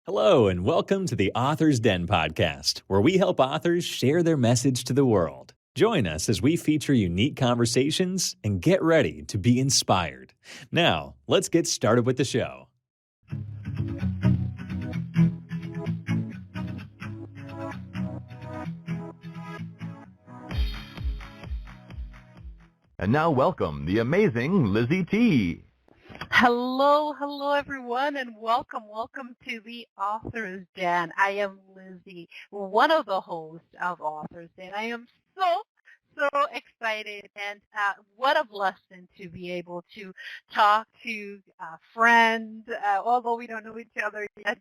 Hello, and welcome to the Author's Den podcast, where we help authors share their message to the world. Join us as we feature unique conversations and get ready to be inspired. Now, let's get started with the show. And now welcome the amazing Lizy T. Hello, everyone, and welcome to the Author's Den. I am Lizy, one of the hosts of Author's Den. I am so excited, and what a blessing to be able to talk to a friend, although we don't know each other yet,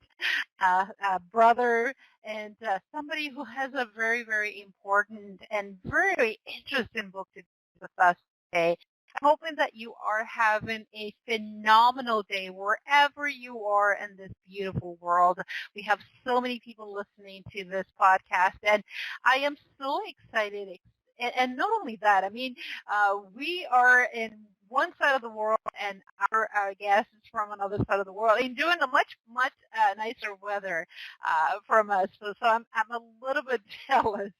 a brother, and somebody who has a very, very important and very interesting book to discuss with us today. I'm hoping that you are having a phenomenal day wherever you are in this beautiful world. We have so many people listening to this podcast, and I am so excited. And not only that, I mean, we are in one side of the world, and our guest is from another side of the world, enjoying a much nicer weather from us. So I'm a little bit jealous,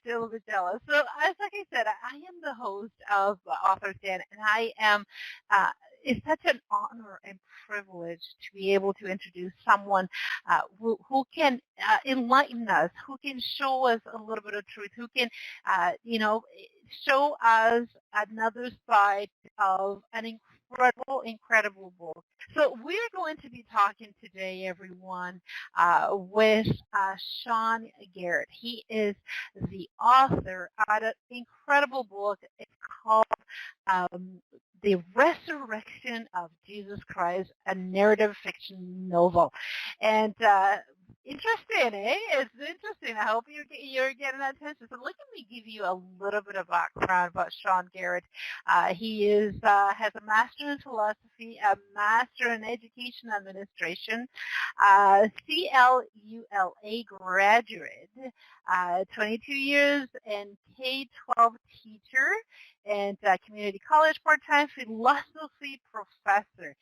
So as like I said, I am the host of Author's Den, and I am. It's such an honor and privilege to be able to introduce someone who can enlighten us, who can show us a little bit of truth, who can, show us another side of an incredible book. So we're going to be talking today, everyone, with Sean Garrett. He is the author of an incredible book. It's called The Resurrection of Jesus Christ, a narrative fiction novel. And interesting, eh? It's interesting. I hope you're getting that attention. So let me give you a little bit of background about Sean Garrett. He has a master in philosophy, a master in education administration, CLULA graduate, 22 years in K-12 teacher, and community college part-time philosophy professor.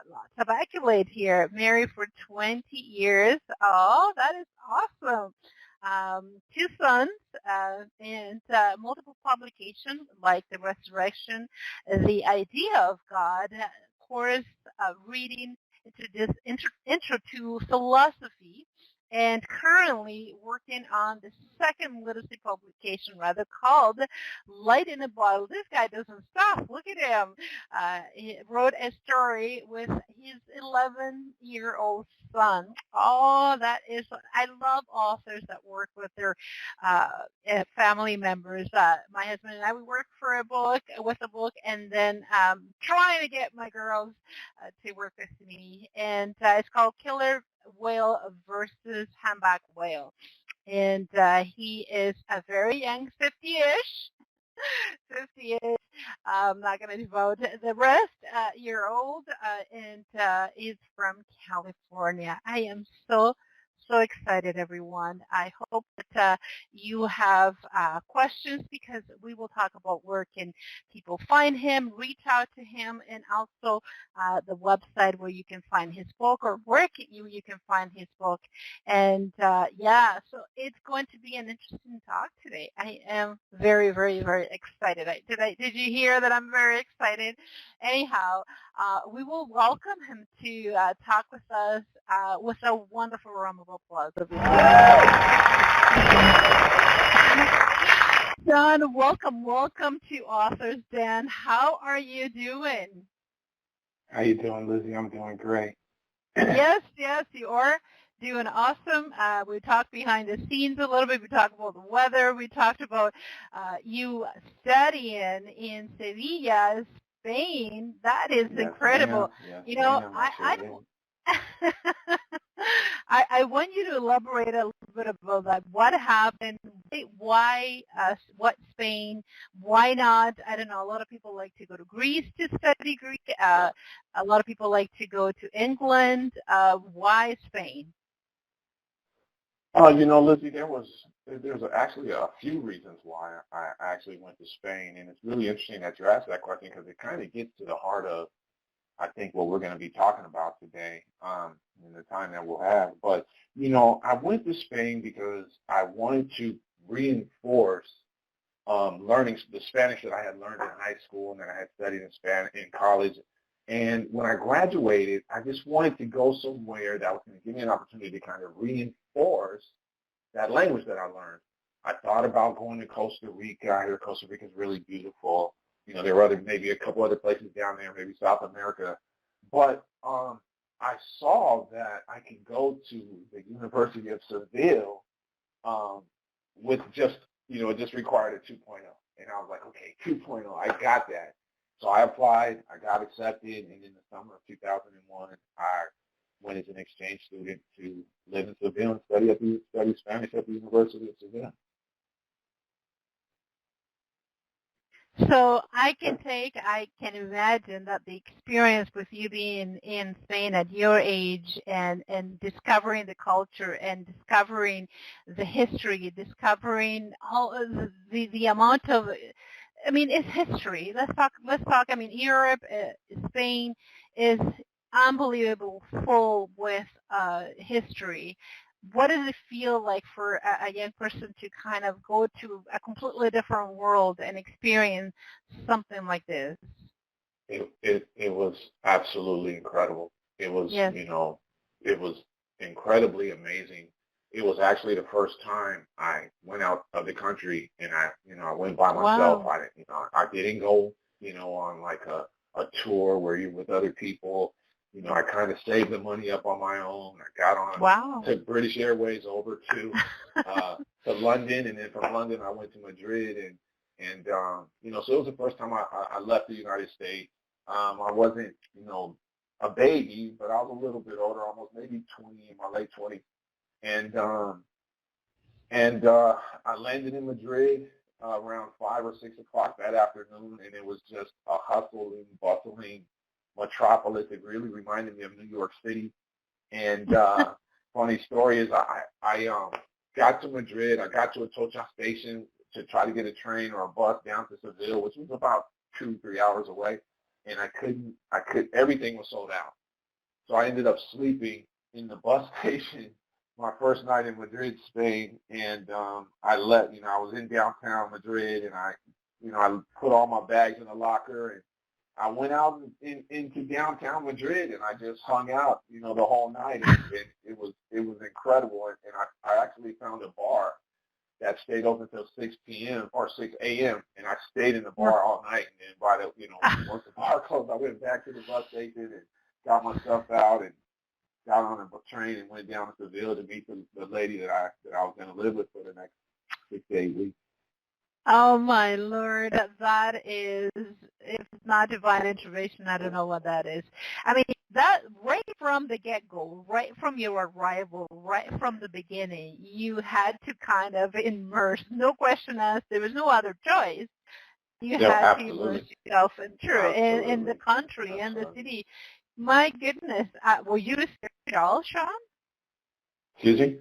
Lots of accolades here. Married for 20 years. Oh, that is awesome. 2 sons and multiple publications like The Resurrection, The Idea of God, course reading into this intro to philosophy, and currently working on the second literacy publication, called Light in a Bottle. This guy doesn't stop. Look at him. He wrote a story with his 11-year-old son. Oh, I love authors that work with their family members. My husband and I, we work with a book, and then trying to get my girls to work with me. And it's called Killer Whale versus Humpback Whale. And he is a very young 50-ish. I'm not going to devote the rest year-old, and is from California. I am so excited, everyone. I hope that you have questions, because we will talk about where can people find him, reach out to him, and also the website where you can find his book, or where you can find his book. And so it's going to be an interesting talk today. I am very, very, very excited. Did you hear that I'm very excited? Anyhow, we will welcome him to talk with us with a wonderful round of applause. John, welcome to Author's Den. How are you doing? How you doing, Lizy? I'm doing great. Yes, you are doing awesome. We talked behind the scenes a little bit. We talked about the weather. We talked about you studying in Sevilla, Spain. That is incredible. I want you to elaborate a little bit about that. What happened? Why? What Spain? Why not? I don't know. A lot of people like to go to Greece to study Greek. A lot of people like to go to England. Why Spain? Lizy, there's actually a few reasons why I actually went to Spain, and it's really interesting that you asked that question, because it kind of gets to the heart of I think, what we're going to be talking about today in the time that we'll have. But, I went to Spain because I wanted to reinforce learning the Spanish that I had learned in high school and that I had studied in Spanish in college. And when I graduated, I just wanted to go somewhere that was going to give me an opportunity to kind of reinforce that language that I learned. I thought about going to Costa Rica. I hear Costa Rica is really beautiful. There were maybe a couple other places down there, maybe South America. But I saw that I could go to the University of Seville with just, it just required a 2.0. And I was like, okay, 2.0, I got that. So I applied, I got accepted, and in the summer of 2001, I went as an exchange student to live in Seville and study Spanish at the University of Seville. So I can imagine that the experience with you being in Spain at your age and discovering the culture and discovering the history, discovering all the amount of, it's history. Let's talk. Europe, Spain is unbelievable, full with history. What does it feel like for a young person to kind of go to a completely different world and experience something like this? It was absolutely incredible. It was, Yes. It was incredibly amazing. It was actually the first time I went out of the country, and I went by myself. Wow. I didn't go, on like a tour where you're with other people. I kind of saved the money up on my own. I got on, took British Airways over to London, and then from London I went to Madrid, and so it was the first time I left the United States. I wasn't, a baby, but I was a little bit older, almost maybe 20, in my late 20s, and I landed in Madrid around 5 or 6 o'clock that afternoon, and it was just a hustling, bustling metropolis. It really reminded me of New York City. And funny story is I got to Madrid. I got to a Atocha station to try to get a train or a bus down to Seville, which was about 2-3 hours away. And everything was sold out. So I ended up sleeping in the bus station my first night in Madrid, Spain. And I left, I was in downtown Madrid, and I put all my bags in a locker, and I went out into downtown Madrid, and I just hung out, the whole night. And it was incredible. And I actually found a bar that stayed open until 6 p.m. or 6 a.m. And I stayed in the bar all night. And then by the, once the bar closed, I went back to the bus station and got my stuff out and got on a train and went down to Seville to meet the lady that I was going to live with for the next 6 to 8 weeks. Oh, my Lord, that is, if it's not divine intervention, I don't know what that is. That right from the get-go, right from your arrival, right from the beginning, you had to kind of immerse, no question asked, there was no other choice. You had to immerse yourself in the country and the city. My goodness, were you scared at all, Sean? Excuse me?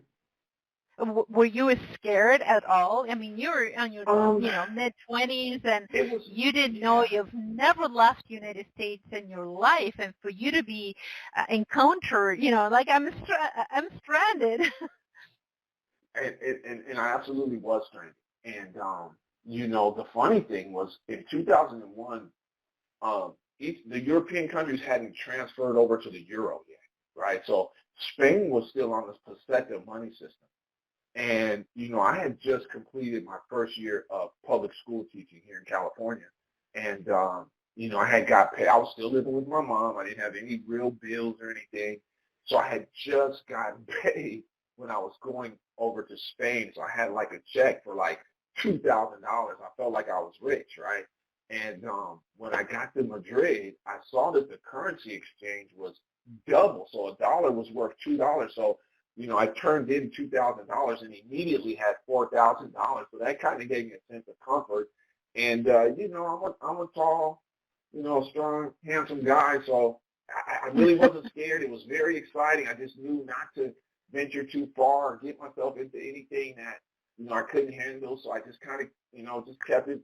Were you scared at all? You were on your mid-20s, and you didn't know, you've never left the United States in your life, and for you to be encountered, like I'm stranded. And I absolutely was stranded. And the funny thing was, in 2001, the European countries hadn't transferred over to the euro yet, right? So Spain was still on this peseta money system. And, I had just completed my first year of public school teaching here in California. And, I had got paid. I was still living with my mom. I didn't have any real bills or anything. So I had just gotten paid when I was going over to Spain. So I had like a check for like $2,000. I felt like I was rich, right? And when I got to Madrid, I saw that the currency exchange was double. So a dollar was worth $2. So I turned in $2,000 and immediately had $4,000. So that kind of gave me a sense of comfort. And, I'm a tall, strong, handsome guy. So I really wasn't scared. It was very exciting. I just knew not to venture too far or get myself into anything that, I couldn't handle. So I just kind of, just kept it,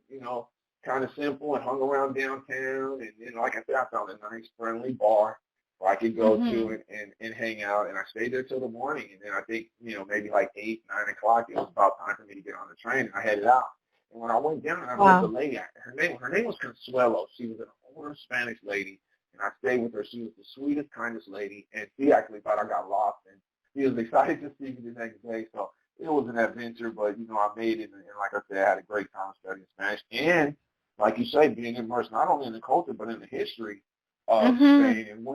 kind of simple and hung around downtown. And, like I said, I found a nice, friendly bar where I could go to and hang out. And I stayed there till the morning. And then I think, maybe like 8, 9 o'clock, it was about time for me to get on the train. I headed out. And when I went down, I met the lady. Her name was Consuelo. She was an older Spanish lady. And I stayed with her. She was the sweetest, kindest lady. And she actually thought I got lost. And she was excited to see me the next day. So it was an adventure, but, I made it. And like I said, I had a great time studying Spanish. And like you say, being immersed not only in the culture, but in the history of Spain. And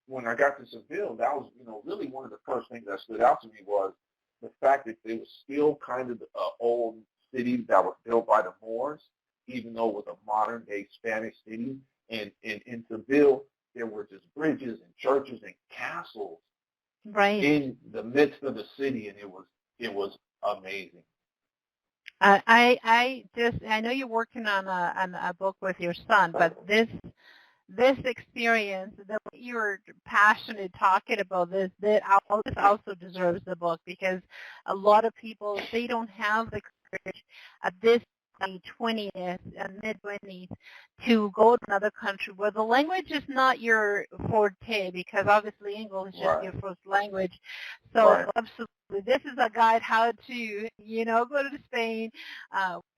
when I got to Seville, that was, really one of the first things that stood out to me was the fact that it was still kind of an old city that was built by the Moors, even though it was a modern-day Spanish city. And in Seville, there were just bridges and churches and castles in the midst of the city, and it was amazing. I know you're working on a book with your son, but this experience that you're passionate talking about this also deserves the book, because a lot of people, they don't have the courage at this 20th and mid-20s to go to another country where the language is not your forte, because obviously English is your first language. So absolutely, this is a guide how to, go to Spain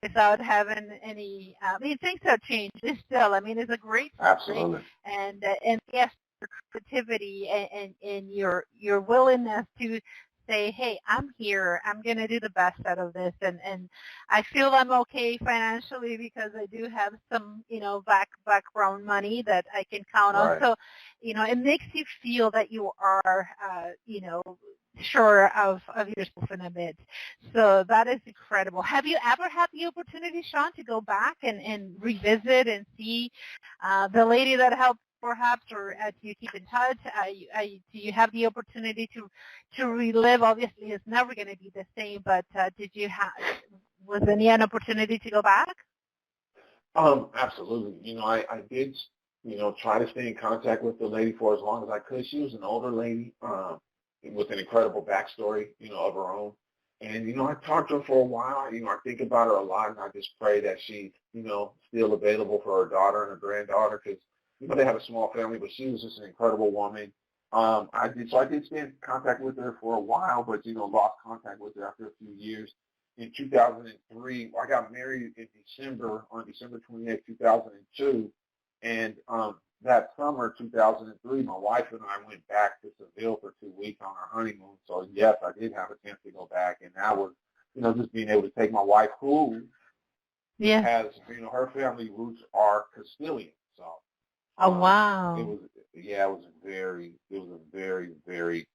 without having any, things have changed still. It's a great story. Absolutely. And yes, your creativity and your willingness to say, hey, I'm here, I'm going to do the best out of this, and I feel I'm okay financially because I do have some, background money that I can count on. So, it makes you feel that you are, sure of yourself in a bit. So that is incredible. Have you ever had the opportunity, Sean, to go back and revisit and see the lady that helped, perhaps, or do you keep in touch? Do you have the opportunity to relive? Obviously, it's never going to be the same, but was there an opportunity to go back? Absolutely. I did, try to stay in contact with the lady for as long as I could. She was an older lady with an incredible backstory, of her own. And, I talked to her for a while. I think about her a lot, and I just pray that she's, still available for her daughter and her granddaughter, because they have a small family, but she was just an incredible woman. I did stay in contact with her for a while, but, lost contact with her after a few years. In 2003, I got married on December 28, 2002. And that summer, 2003, my wife and I went back to Seville for 2 weeks on our honeymoon. So, yes, I did have a chance to go back. And that was, just being able to take my wife, who has, her family roots are Castilian. So, oh, wow. It was a very, very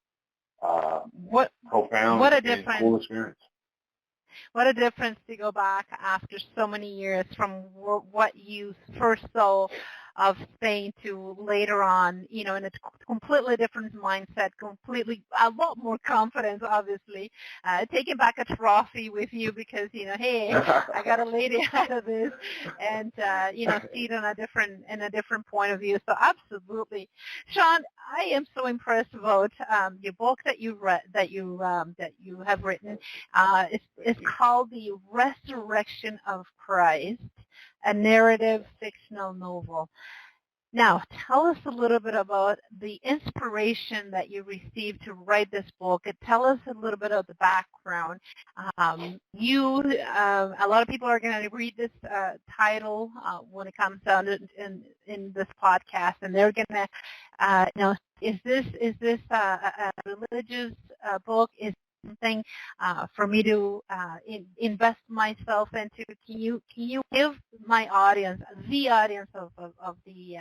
profound and cool experience. What a difference to go back after so many years from what you first saw of Spain to later on, in a completely different mindset, a lot more confidence, obviously, taking back a trophy with you because, hey, I got a lady out of this, and, see it in a different point of view. So absolutely. Sean, I am so impressed about your book that you have written. It's called The Resurrection of Christ, a narrative fictional novel. Now, tell us a little bit about the inspiration that you received to write this book. Tell us a little bit of the background. A lot of people are going to read this title when it comes down in this podcast, and they're going to, is this a religious book? Is something for me to invest myself into? Can you give my audience, the audience of the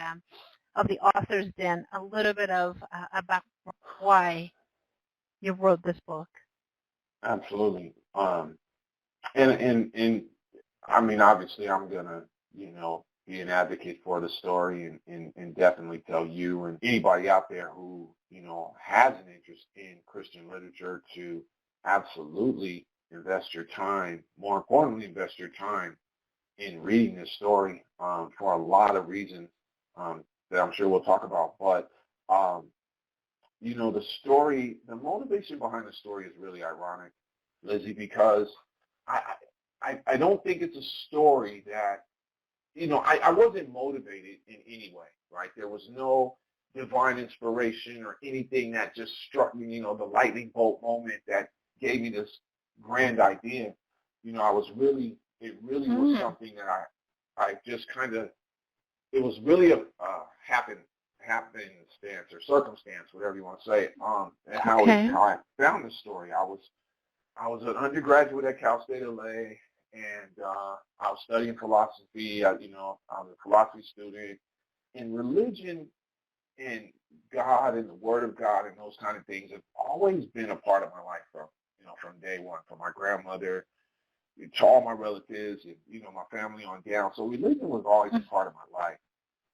Author's Den, a little bit of about why you wrote this book? Absolutely. And obviously, I'm gonna be an advocate for the story and definitely tell you and anybody out there who has an interest in Christian literature to absolutely invest your time. More importantly, invest your time in reading this story for a lot of reasons that I'm sure we'll talk about. But, the story, the motivation behind the story is really ironic, Lizy, because I don't think it's a story that I wasn't motivated in any way, right? There was no divine inspiration or anything that just struck me, the lightning bolt moment that gave me this grand idea. It really was something that I just kind of, it was really a happenstance or circumstance, whatever you want to say, and how I found this story. I was an undergraduate at Cal State LA, and I was studying philosophy. I was a philosophy student, and religion and God and the Word of God and those kind of things have always been a part of my life from day one, from my grandmother to all my relatives and, my family on down. So religion was always a part of my life.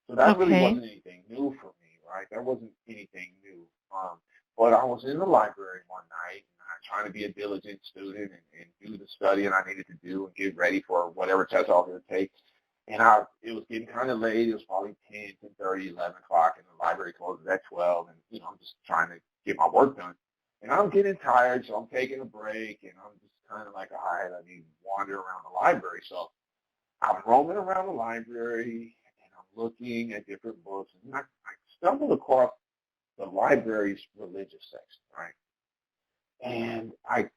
So that really wasn't anything new for me, right? That wasn't anything new. But I was in the library one night, and trying to be a diligent student and do the studying I needed to do and get ready for whatever test I was going to take. And it was getting kind of late. It was probably 10:30, 11 o'clock, and the library closes at 12. And, I'm just trying to get my work done. And I'm getting tired, so I'm taking a break, and I'm just kind of like, all right, I need to wander around the library. So I'm roaming around the library, and I'm looking at different books. And I stumbled across the library's religious section, right? And I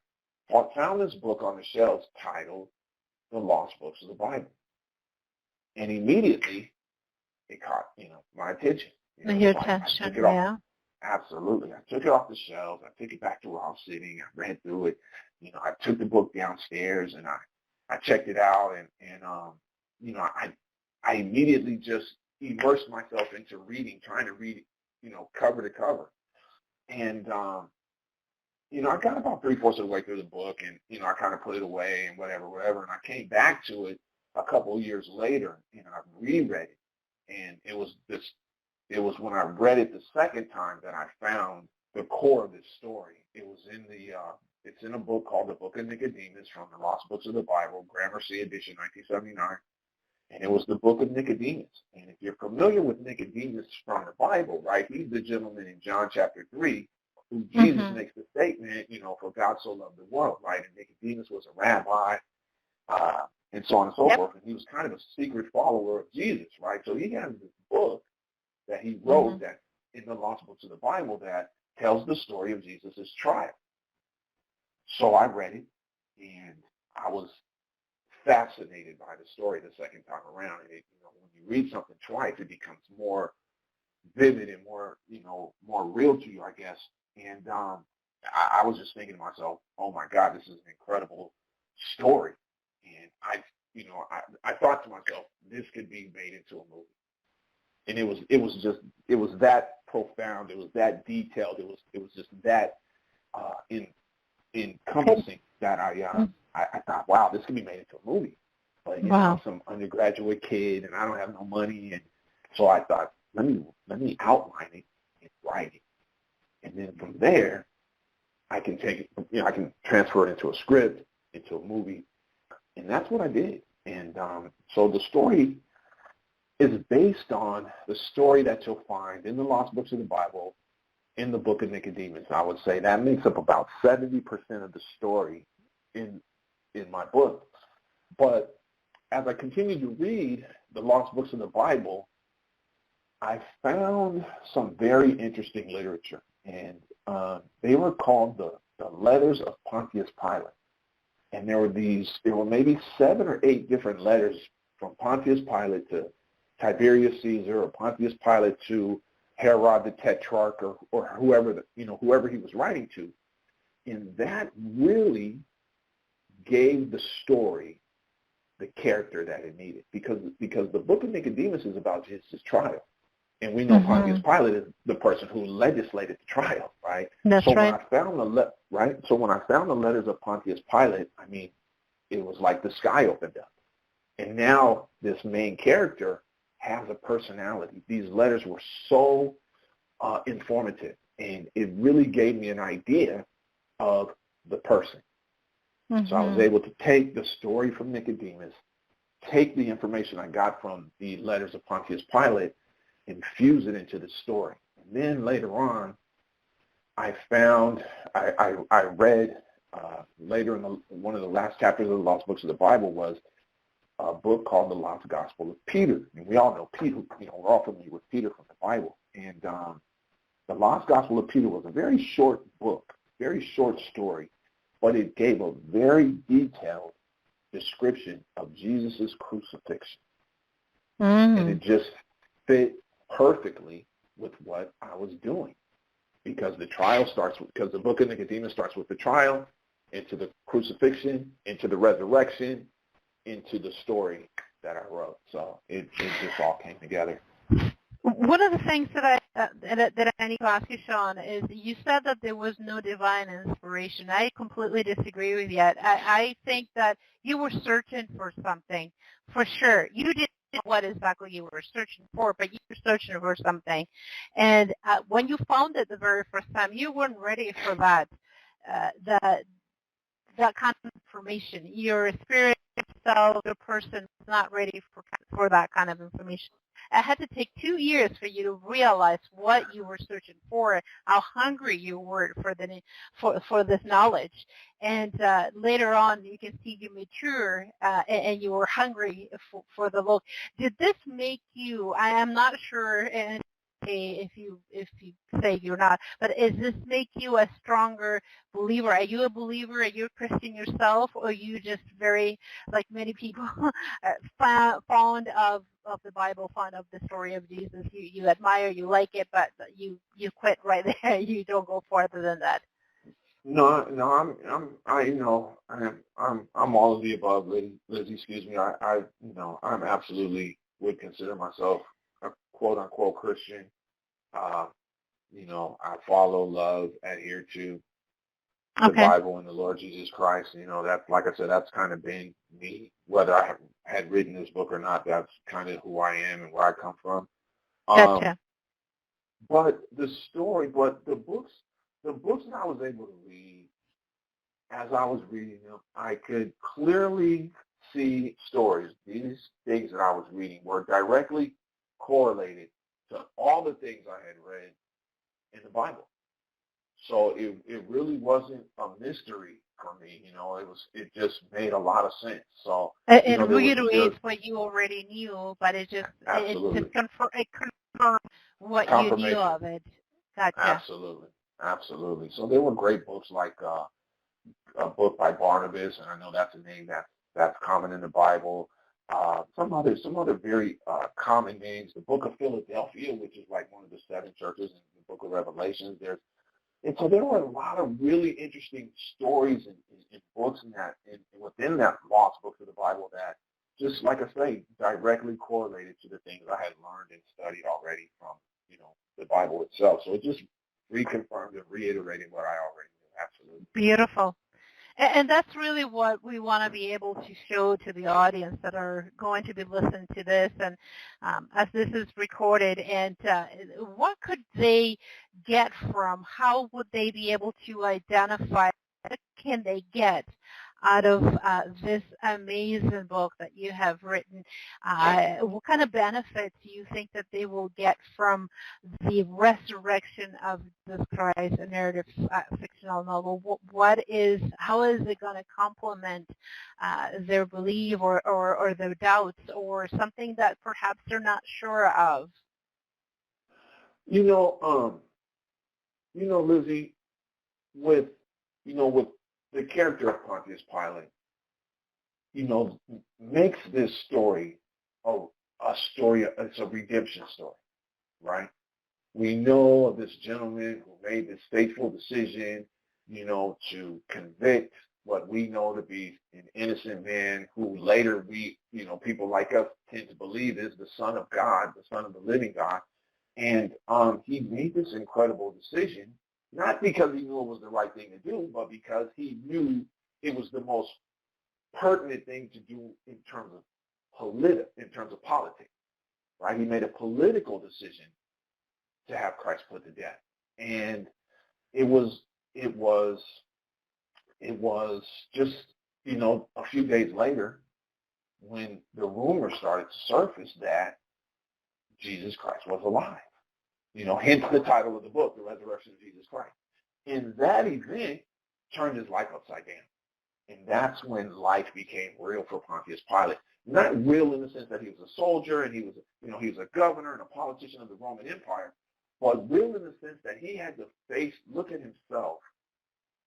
found this book on the shelves titled The Lost Books of the Bible. And immediately it caught, my attention. Your attention, yeah. Absolutely. I took it off the shelves. I took it back to where I was sitting. I read through it. I took the book downstairs and I checked it out and I immediately just immersed myself into reading, trying to read it, cover to cover. And, I got about 3/4 of the way through the book and, I kind of put it away and whatever. And I came back to it a couple of years later and I reread it. And it was when I read it the second time that I found the core of this story. It was it's in a book called The Book of Nicodemus from the Lost Books of the Bible, Gramercy edition, 1979. And it was the book of Nicodemus. And if you're familiar with Nicodemus from the Bible, right, he's the gentleman in John chapter 3 who Jesus makes the statement, for God so loved the world, right? And Nicodemus was a rabbi, and so on and so forth. And he was kind of a secret follower of Jesus, right? So he has this book that he wrote that in the Lost Books of the Bible that tells the story of Jesus' trial. So I read it, and I was fascinated by the story the second time around. And when you read something twice, it becomes more vivid and more real to you, I guess. And I was just thinking to myself, oh my God, this is an incredible story. And I thought to myself, this could be made into a movie. And it was that profound, it was that detailed, it was just that encompassing that I thought, wow, this could be made into a movie. But I'm some undergraduate kid and I don't have no money, and so I thought, let me outline it and write it. And then from there I can take it, I can transfer it into a script, into a movie. And that's what I did. And so the story is based on the story that you'll find in the Lost Books of the Bible, in the Book of Nicodemus. I would say that makes up about 70% of the story in my book. But as I continued to read the Lost Books of the Bible, I found some very interesting literature. And they were called the Letters of Pontius Pilate. And there were maybe 7 or 8 different letters from Pontius Pilate to Tiberius Caesar, or Pontius Pilate to Herod the Tetrarch, or whoever he was writing to. And that really gave the story the character that it needed, because the Book of Nicodemus is about Jesus' trial. And we know Pontius Pilate is the person who legislated the trial, right? That's right. So when I found the letters of Pontius Pilate, I mean, it was like the sky opened up. And now this main character has a personality. These letters were so informative, and it really gave me an idea of the person. So I was able to take the story from Nicodemus, take the information I got from the letters of Pontius Pilate, and fuse it into the story. And then later on, I read later in one of the last chapters of the Lost Books of the Bible was a book called the Lost Gospel of Peter. And we all know Peter, we're all familiar with Peter from the Bible. And the Lost Gospel of Peter was a very short book, very short story, but it gave a very detailed description of Jesus' crucifixion. And it just fit perfectly with what I was doing, because because the book of Nicodemus starts with the trial, into the crucifixion, into the resurrection, into the story that I wrote. So it just all came together. One of the things that I need to ask you, Sean, is you said that there was no divine inspiration. I completely disagree with that. I think that you were searching for something, for sure. You didn't know what exactly you were searching for, but you were searching for something. And when you found it the very first time, you weren't ready for that kind of information. Your spirit, self, your person was not ready for that kind of information. It had to take 2 years for you to realize what you were searching for, how hungry you were for this knowledge. And later on, you can see you mature and you were hungry for the Lord. Did this make you? I am not sure, and if you say you're not, but does this make you a stronger believer? Are you a believer? Are you a Christian yourself, or are you just very, like many people, fond of the Bible, fond of the story of Jesus? You admire, you like it, but you quit right there. You don't go further than that. No, I'm all of the above, Lizy. Excuse me. I'm absolutely would consider myself a quote unquote Christian. I follow, love, adhere to the Bible and the Lord Jesus Christ. That's, like I said, that's kind of been me. Whether I had written this book or not, that's kind of who I am and where I come from. Gotcha. But the books that I was able to read, as I was reading them, I could clearly see stories. These things that I was reading were directly correlated to all the things I had read in the Bible. So it really wasn't a mystery for me. It just made a lot of sense. So it reiterates what you already knew, but it confirmed what you knew of it. Gotcha. Absolutely. So there were great books like a book by Barnabas, and I know that's a name that's common in the Bible. Some other very common names. The Book of Philadelphia, which is like one of the 7 churches in the Book of Revelations. And so there were a lot of really interesting stories and books within that lost books of the Bible that, just like I say, directly correlated to the things I had learned and studied already from the Bible itself. So it just reconfirmed and reiterated what I already knew. Absolutely. Beautiful. And that's really what we want to be able to show to the audience that are going to be listening to this, and as this is recorded, and what could they get from, how would they be able to identify, what can they get out of this amazing book that you have written? What kind of benefits do you think that they will get from the resurrection of Jesus Christ, a narrative fictional novel? How is it going to complement their belief or their doubts, or something that perhaps they're not sure of? Lizy, with the character of Pontius Pilate, makes this story a story. It's a redemption story, right? We know of this gentleman who made this fateful decision, to convict what we know to be an innocent man, who later people like us tend to believe is the Son of God, the Son of the living God. And he made this incredible decision, not because he knew it was the right thing to do, but because he knew it was the most pertinent thing to do in terms of politics, right? He made a political decision to have Christ put to death, and it was just a few days later when the rumor started to surface that Jesus Christ was alive. Hence the title of the book, The Resurrection of Jesus Christ. And that event turned his life upside down. And that's when life became real for Pontius Pilate. Not real in the sense that he was a soldier and he was a governor and a politician of the Roman Empire, but real in the sense that he had to look at himself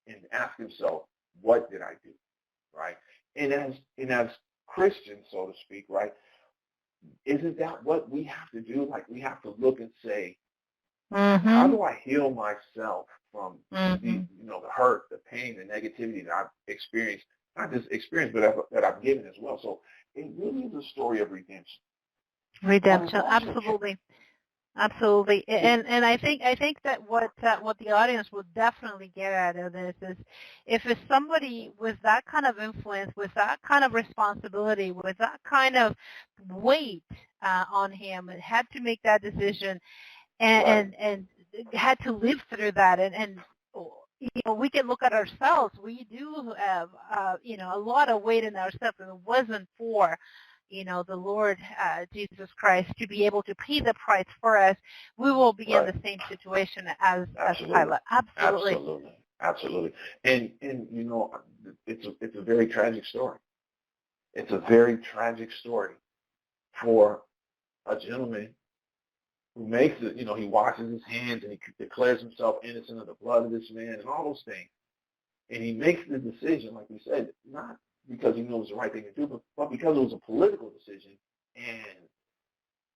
and ask himself, what did I do, right? And as Christians, so to speak, right, isn't that what we have to do? Like, we have to look and say, how do I heal myself from the hurt, the pain, the negativity that I've experienced, not just experienced, but that I've given as well. So it really is a story of redemption. Redemption, absolutely. Absolutely, and I think that what the audience will definitely get out of this is, if it's somebody with that kind of influence, with that kind of responsibility, with that kind of weight on him, and had to make that decision, and had to live through that, and we can look at ourselves. We do have a lot of weight in ourselves, and it wasn't for the Lord Jesus Christ to be able to pay the price for us, we will be in the same situation as Pilate. Absolutely. And it's a very tragic story. It's a very tragic story for a gentleman who makes it, he washes his hands and he declares himself innocent of the blood of this man and all those things. And he makes the decision, like we said, not because he knew it was the right thing to do, but because it was a political decision, and,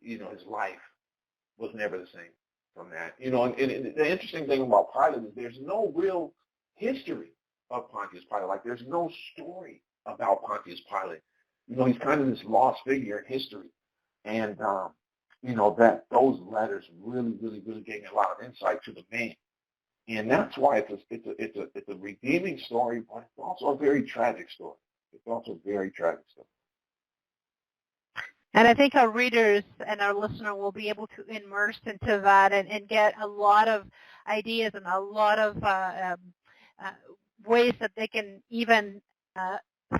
his life was never the same from that. And the interesting thing about Pilate is there's no real history of Pontius Pilate. Like, there's no story about Pontius Pilate. He's kind of this lost figure in history. And, that those letters really, really, really gave me a lot of insight to the man. And that's why it's a redeeming story, but it's also a very tragic story. It's also a very tragic story. And I think our readers and our listener will be able to immerse into that and get a lot of ideas and a lot of ways that they can even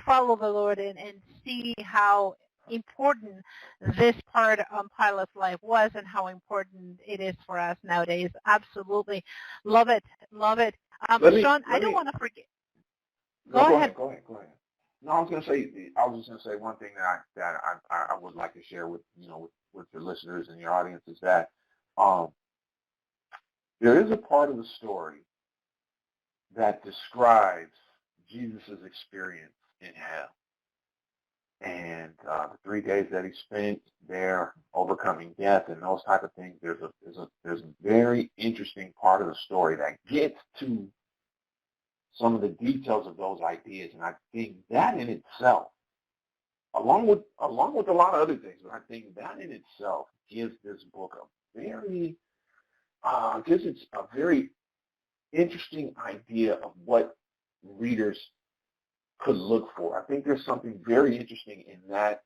follow the Lord and see how important this part of Pilate's life was and how important it is for us nowadays. Absolutely. Love it. Sean, I don't want to forget. Go ahead. No, I was just going to say one thing that I would like to share with with your listeners and your audience is that there is a part of the story that describes Jesus' experience in hell and the 3 days that he spent there overcoming death and those type of things. There's a very interesting part of the story that gets to some of the details of those ideas, and I think that in itself, along with a lot of other things, but I think that in itself gives this book gives it a very interesting idea of what readers could look for. I think there's something very interesting in that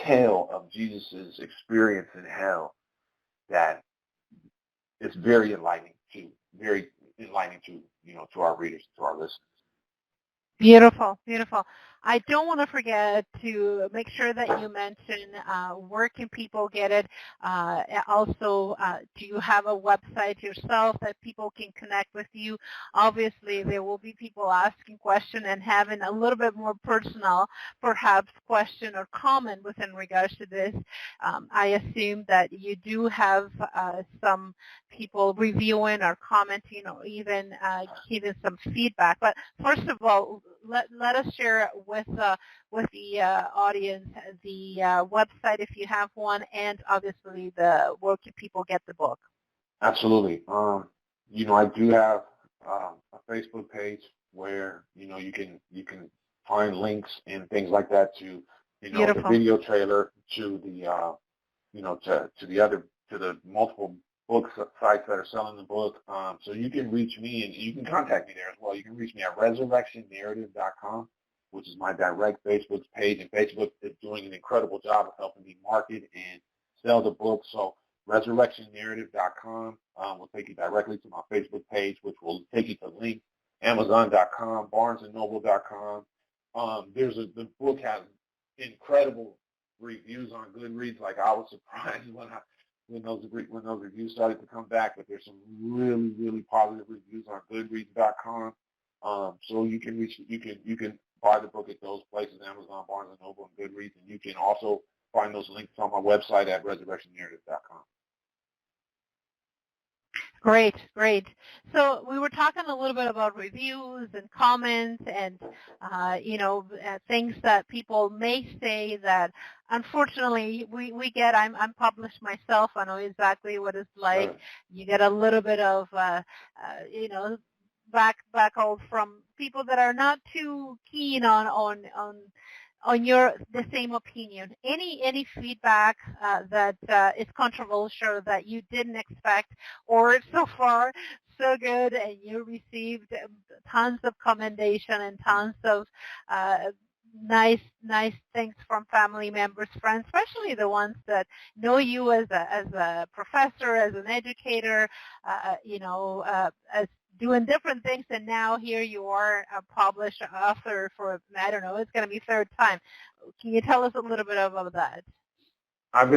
tale of Jesus' experience in hell that is very enlightening to to our readers, to our listeners. Beautiful. I don't want to forget to make sure that you mention where can people get it. Also, do you have a website yourself that people can connect with you? Obviously, there will be people asking questions and having a little bit more personal, perhaps, question or comment within regards to this. I assume that you do have some people reviewing or commenting or even giving some feedback. But first of all, let us share with the audience the website if you have one, and obviously where can people get the book. Absolutely. I do have a Facebook page where you can find links and things like that to the video trailer, to the to the multiple book sites that are selling the book. So you can reach me and you can contact me there as well. You can reach me at resurrectionnarrative.com, which is my direct Facebook page, and Facebook is doing an incredible job of helping me market and sell the book. So resurrectionnarrative.com will take you directly to my Facebook page, which will take you to links, Amazon.com, BarnesandNoble.com. The book has incredible reviews on Goodreads. Like, I was surprised when those reviews started to come back, but there's some really, really positive reviews on Goodreads.com. So you can buy the book at those places, Amazon, Barnes & Noble, and Goodreads. And you can also find those links on my website at resurrectionnarrative.com. Great, great. So we were talking a little bit about reviews and comments and, things that people may say that unfortunately we get. I'm published myself. I know exactly what it's like. Right. You get a little bit of, backhold from people that are not too keen on the same opinion. Any feedback that is controversial that you didn't expect, or so far so good, and you received tons of commendation and tons of nice things from family members, friends, especially the ones that know you as a professor, as an educator, as doing different things, and now here you are, a published author for, I don't know, it's going to be third time. Can you tell us a little bit about that? I've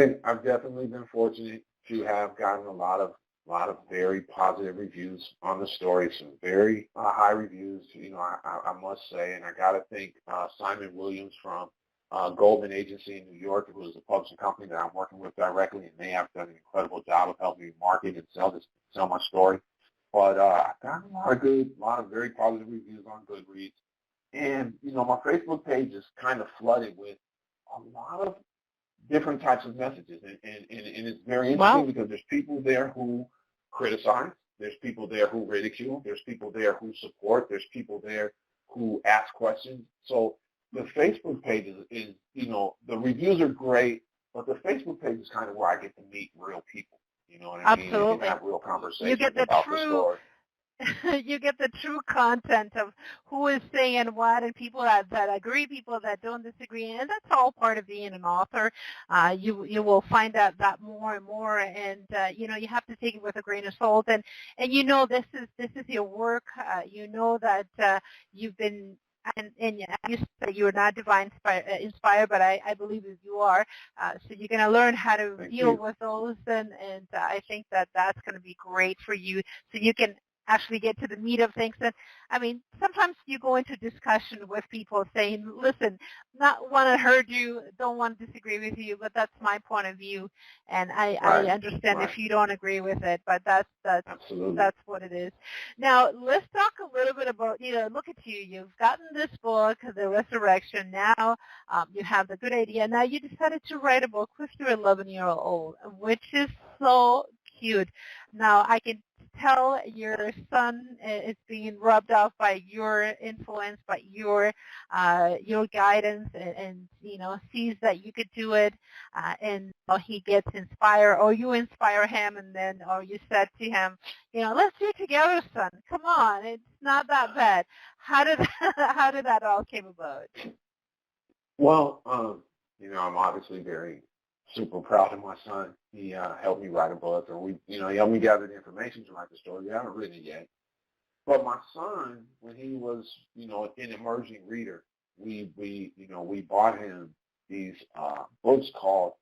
definitely been fortunate to have gotten a lot of very positive reviews on the story, some very high reviews, I must say, and I got to thank Simon Williams from Goldman Agency in New York, who is the publishing company that I'm working with directly, and they have done an incredible job of helping me market and sell my story. But I've gotten a lot of very positive reviews on Goodreads. And, my Facebook page is kind of flooded with a lot of different types of messages. And it's very interesting because there's people there who criticize. There's people there who ridicule. There's people there who support. There's people there who ask questions. So the Facebook page is the reviews are great, but the Facebook page is kind of where I get to meet real people. You know what I mean? Absolutely. You can have real conversations You get the about true, the story. You get the true content of who is saying what, and people that agree, people that don't disagree, and that's all part of being an author. You will find that more and more, and you have to take it with a grain of salt, and this is your work. That you've been. And you said you are not divine inspired, but I believe that you are. So you're going to learn how to deal with those, and I think that's going to be great for you. So you can actually get to the meat of things. And I mean, sometimes you go into discussion with people saying, listen, not want to hurt you, don't want to disagree with you, but that's my point of view. And I understand if you don't agree with it, but that's what it is. Now, let's talk a little bit about, look at you. You've gotten this book, The Resurrection. Now you have the good idea. Now you decided to write a book with your 11-year-old, which is so cute. Now, I can tell your son is being rubbed off by your influence, by your guidance, and sees that you could do it, and he gets inspired, or you inspire him, and then you said to him, let's do it together, son. Come on, it's not that bad. How did that all came about? Well, I'm obviously super proud of my son. He helped me write a book, or he helped me gather the information to write the story. We haven't written it yet. But my son, when he was, an emerging reader, we bought him these books called,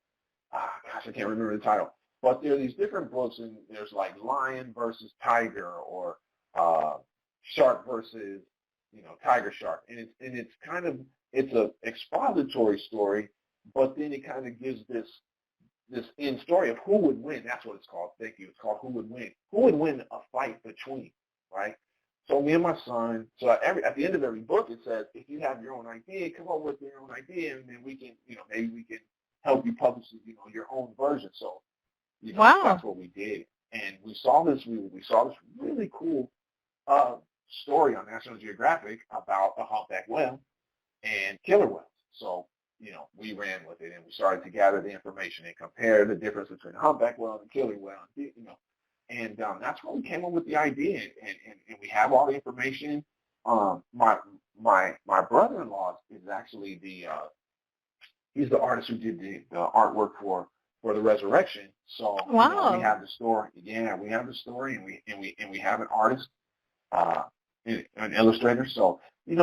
I can't remember the title, but there are these different books, and there's like lion versus tiger, or shark versus, tiger shark, and it's a expository story. But then it kind of gives this end story of who would win. That's what it's called. Thank you. It's called Who Would Win. Who would win a fight between, right? So me and my son, at the end of every book, it says, if you have your own idea, come up with your own idea, and then we can, maybe we can help you publish, your own version. So, that's what we did. And we saw this really cool story on National Geographic about a humpback whale and killer whales. So, we ran with it, and we started to gather the information and compare the difference between humpback whale and killer whale, and that's where we came up with the idea, and we have all the information. My brother-in-law is actually he's the artist who did the artwork for the Resurrection. So we have the story. Yeah, we have the story, and we have an artist, an illustrator. So it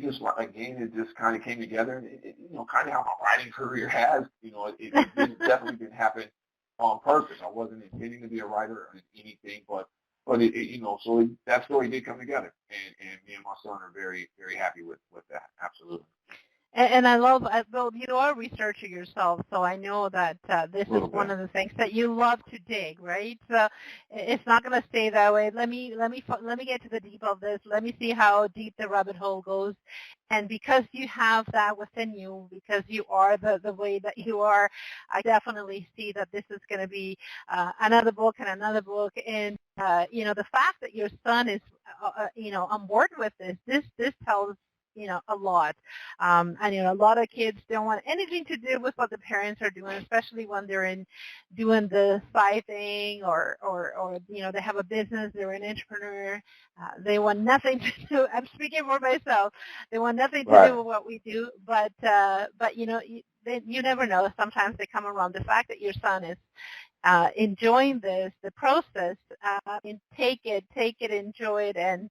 just kind of came together, and kind of how my writing career has. It definitely didn't happen on purpose. I wasn't intending to be a writer or anything, but but so that story did come together, and me and my son are very, very happy with that. Absolutely. And I love, well, you are a researcher yourself, so I know that this is one of the things that you love to dig, right? So it's not going to stay that way. Let me get to the deep of this. Let me see how deep the rabbit hole goes. And because you have that within you, because you are the way that you are, I definitely see that this is going to be another book and another book. And the fact that your son is on board with this tells a lot. And, a lot of kids don't want anything to do with what the parents are doing, especially when they're doing the side thing or they have a business, they're an entrepreneur. They want nothing to do, I'm speaking for myself, they want nothing to do with what we do, but you never know. Sometimes they come around. The fact that your son is enjoying the process, and take it, enjoy it, and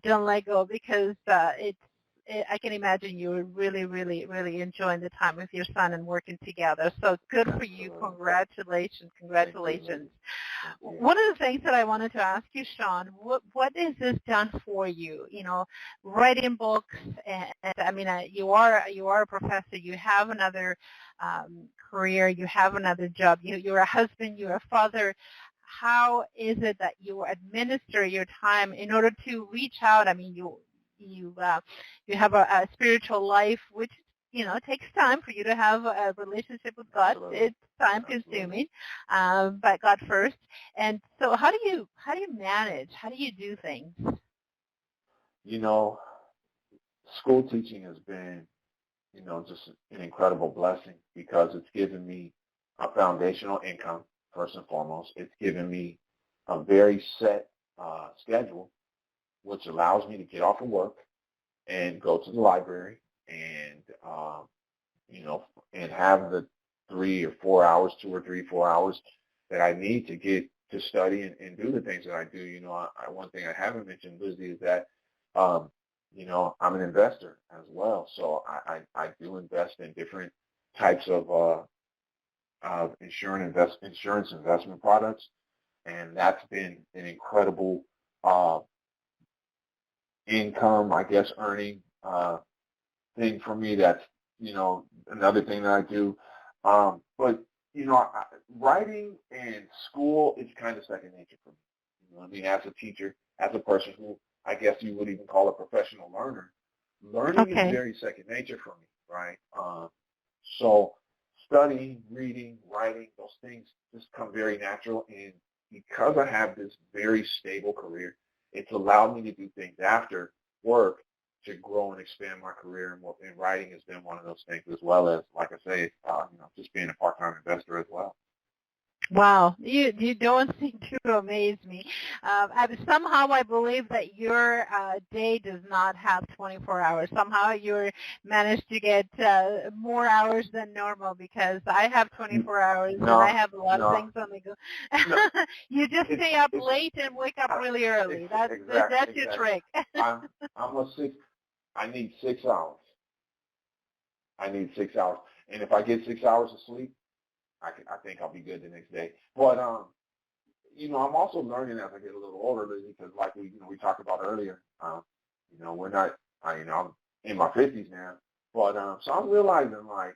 don't let go, because I can imagine you were really, really, really enjoying the time with your son and working together. So good for you. Congratulations. One of the things that I wanted to ask you, Sean, what has this done for you? Writing books, and I mean, you are a professor. You have another career. You have another job. You're a husband. You're a father. How is it that you administer your time in order to reach out? I mean, you have a spiritual life, which takes time for you to have a relationship with God. Absolutely. It's time consuming, but God first. And so, how do you manage? How do you do things? School teaching has been, just an incredible blessing, because it's given me a foundational income. First and foremost, it's given me a very set schedule, which allows me to get off of work and go to the library and, and have the 3 or 4 hours, 2 or 3, 4 hours that I need to get to study and do the things that I do. One thing I haven't mentioned, Lizy, is that, I'm an investor as well. So I do invest in different types of insurance investment products, and that's been an incredible income, I guess, earning thing for me. That's another thing that I do. But writing and school is kind of second nature for me. I mean, as a teacher, as a person who I guess you would even call a professional learner, learning is very second nature for me, right? So studying, reading, writing, those things just come very natural. And because I have this very stable career, it's allowed me to do things after work to grow and expand my career. And writing has been one of those things, as well as, like I say, just being a part-time investor as well. Wow, you don't seem to amaze me. Somehow I believe that your day does not have 24 hours. Somehow you managed to get more hours than normal, because I have 24 hours and I have a lot of things on the go. You just stay up late and wake up really early. That's your trick. I need 6 hours. And if I get 6 hours of sleep, I think I'll be good the next day. But I'm also learning as I get a little older, because like we talked about earlier, we're not, I'm in my 50s now, but so I'm realizing, like,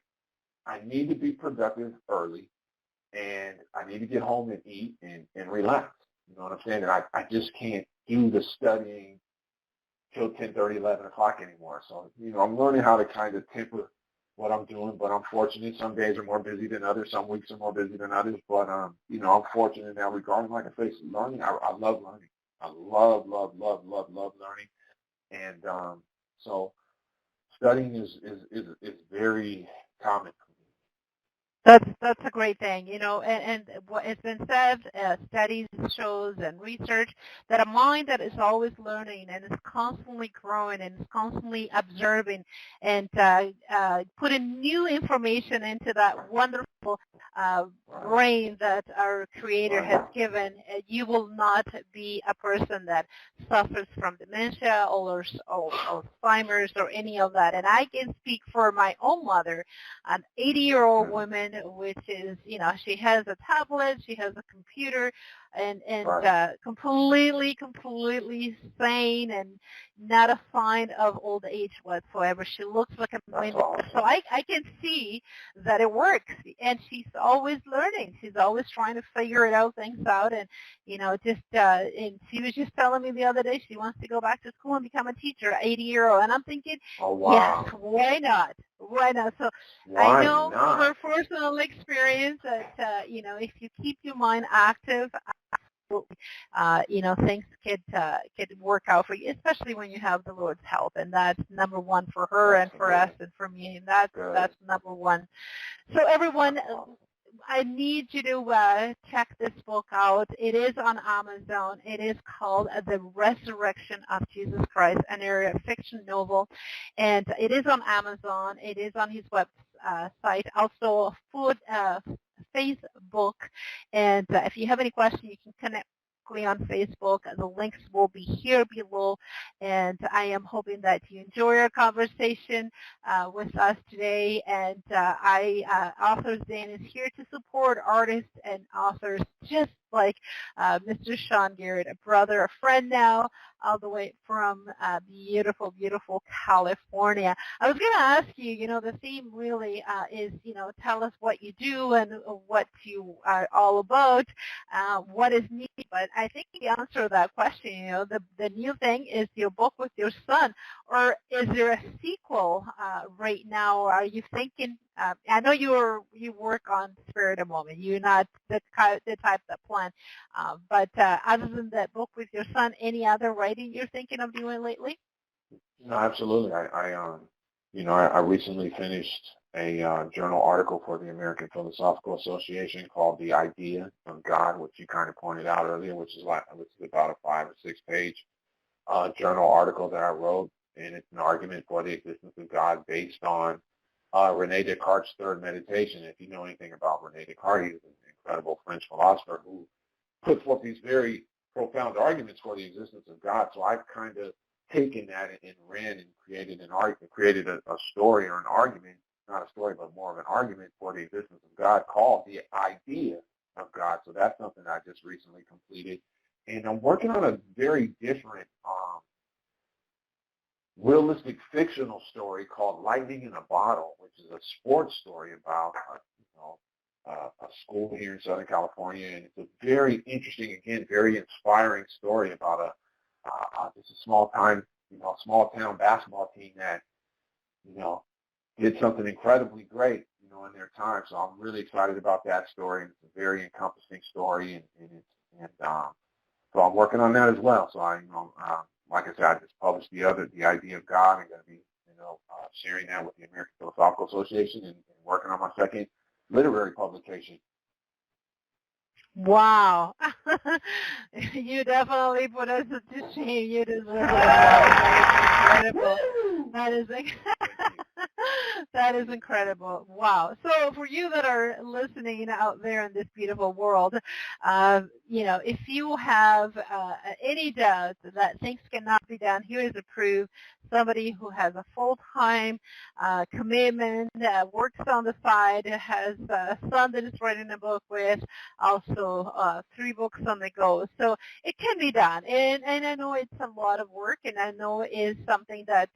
I need to be productive early, and I need to get home and eat and relax. You know what I'm saying? And I just can't do the studying till 10:30, 11 o'clock anymore. So I'm learning how to kind of temper what I'm doing, but I'm fortunate. Some days are more busy than others. Some weeks are more busy than others. But, I'm fortunate in that regard. Like I say, learning, I love learning. I love learning. And so studying is very common. That's a great thing, and what has been said, studies shows and research, that a mind that is always learning and is constantly growing and is constantly observing and putting new information into that wonderful brain that our Creator has given, you will not be a person that suffers from dementia or Alzheimer's or any of that. And I can speak for my own mother, an 80-year-old woman, which is, she has a tablet, she has a computer, and completely sane and not a sign of old age whatsoever. She looks like a million. Awesome. So I can see that it works, and she's always learning. She's always trying to figure things out, and and she was just telling me the other day she wants to go back to school and become a teacher, 80-year-old, and I'm thinking, yes, why not? Why not? So I know from her personal experience that if you keep your mind active, things could work out for you, especially when you have the Lord's help, and that's number one for her and for us and for me, and that's number one. So everyone, I need you to check this book out. It is on Amazon. It is called The Resurrection of Jesus Christ, an area fiction novel, and it is on Amazon. It is on his website, also Facebook, and if you have any questions, you can connect on Facebook. The links will be here below, and I am hoping that you enjoy our conversation with us today. And Authors Den is here to support artists and authors just like Mr. Sean Garrett, a brother, a friend now, all the way from beautiful, beautiful California. I was going to ask you, the theme really is, tell us what you do and what you are all about, what is new. But I think the answer to that question, the new thing is your book with your son, or is there a sequel right now? Are you thinking? I know you work on Spirit a Moment. You're not the type that plan. But other than that book with your son, any other writing you're thinking of doing lately? No, absolutely. I recently finished a journal article for the American Philosophical Association called "The Idea of God," which you kind of pointed out earlier, which is about a 5 or 6 page journal article that I wrote, and it's an argument for the existence of God based on René Descartes' third meditation. If you know anything about René Descartes, he's an incredible French philosopher who put forth these very profound arguments for the existence of God. So I've kind of taken that and ran and created a story or an argument, not a story, but more of an argument for the existence of God called The Idea of God. So that's something I just recently completed. And I'm working on a very different realistic fictional story called Lightning in a Bottle, which is a sports story about a school here in Southern California, and it's a very interesting, again, very inspiring story about just a small town basketball team that did something incredibly great in their time. So I'm really excited about that story, and it's a very encompassing story, so I'm working on that as well. So like I said, I just published The Idea of God. I'm going to be sharing that with the American Philosophical Association and working on my second literary publication. Wow. You definitely put us to shame. You deserve it. That is incredible. That is incredible. Wow. So for you that are listening out there in this beautiful world, if you have any doubt that things cannot be done, here is a proof. Somebody who has a full-time commitment, works on the side, has a son that is writing a book with, also 3 books on the go. So it can be done. And I know it's a lot of work, and I know it is something that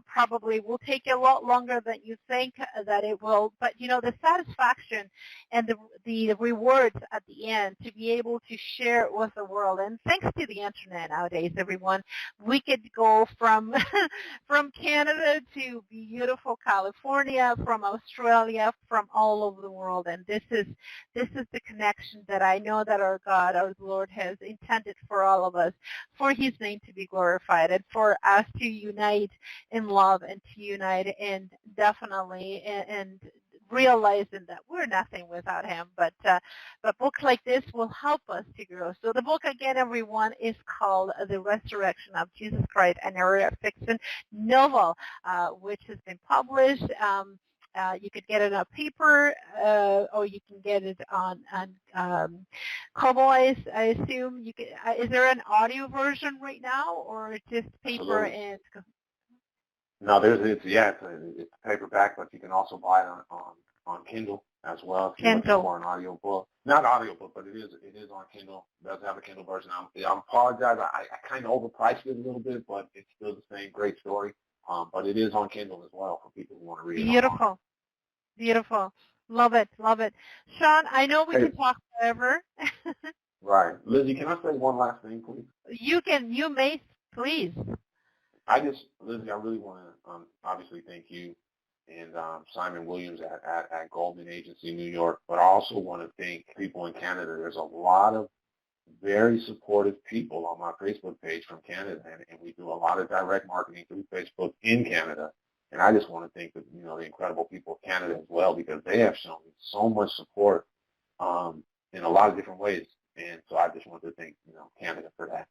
probably will take a lot longer than you think that it will. But, the satisfaction and the rewards at the end to be able to share it with the world. And thanks to the internet nowadays, everyone, we could go from Canada to beautiful California, from Australia, from all over the world. And this is the connection that I know that our God, our Lord, has intended for all of us, for his name to be glorified, and for us to unite in love and to unite in definitely and realizing that we're nothing without him, but books like this will help us to grow. So the book, again, everyone, is called The Resurrection of Jesus Christ, an area fiction novel, which has been published You could get it on paper, or you can get it on Cowboys, I assume. You could, is there an audio version right now, or just paper and? No, it's paperback, but you can also buy it on Kindle as well if you're looking for an audio book. Not audio book, but it is on Kindle. It does have a Kindle version. I apologize. I kind of overpriced it a little bit, but it's still the same great story. But it is on Kindle as well for people who want to read it. Beautiful. Beautiful. Love it. Love it. Sean, I know we can talk forever. Right. Lizy, can I say one last thing, please? You may, please. Lizy, I really want to obviously thank you and Simon Williams at Goldman Agency, New York, but I also want to thank people in Canada. There's a lot of very supportive people on my Facebook page from Canada, and we do a lot of direct marketing through Facebook in Canada. And I just want to thank the incredible people of Canada as well, because they have shown so much support in a lot of different ways. And so I just want to thank Canada for that.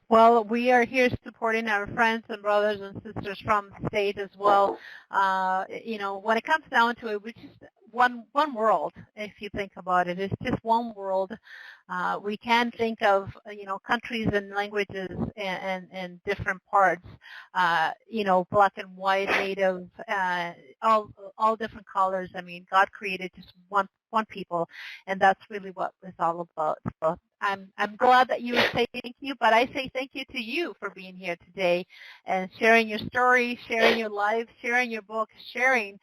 Well, we are here supporting our friends and brothers and sisters from the state as well. When it comes down to it, we're just one world, if you think about it. It's just one world. We can think of, countries and languages and different parts, black and white, native, all different colors. I mean, God created just one people, and that's really what it's all about. So I'm glad that you say thank you, but I say thank you to you for being here today and sharing your story, sharing your life, sharing your book, sharing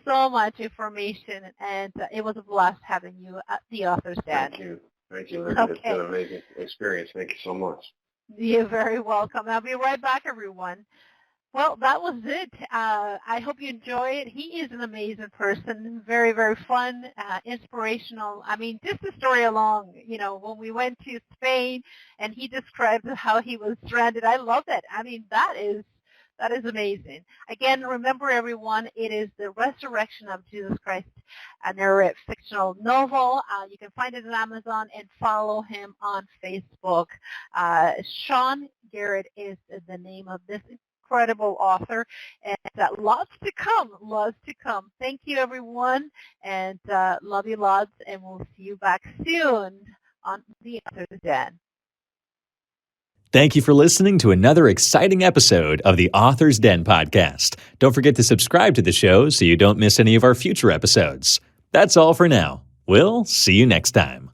so much information, and it was a blast having you at the Author's Den. Thank you, Linda. Okay. It's been an amazing experience. Thank you so much. You're very welcome. I'll be right back, everyone. Well, that was it. I hope you enjoy it. He is an amazing person, very, very fun, inspirational. I mean, just the story along, when we went to Spain and he described how he was stranded, I love it. I mean, that is amazing. Again, remember, everyone, it is The Resurrection of Jesus Christ, a Garrett fictional novel. You can find it on Amazon and follow him on Facebook. Sean Garrett is the name of this incredible author, and lots to come. Thank you, everyone, and love you lots, and we'll see you back soon on the Author's Den. Thank you for listening to another exciting episode of the Author's Den podcast. Don't forget to subscribe to the show so you don't miss any of our future episodes. That's all for now. We'll see you next time.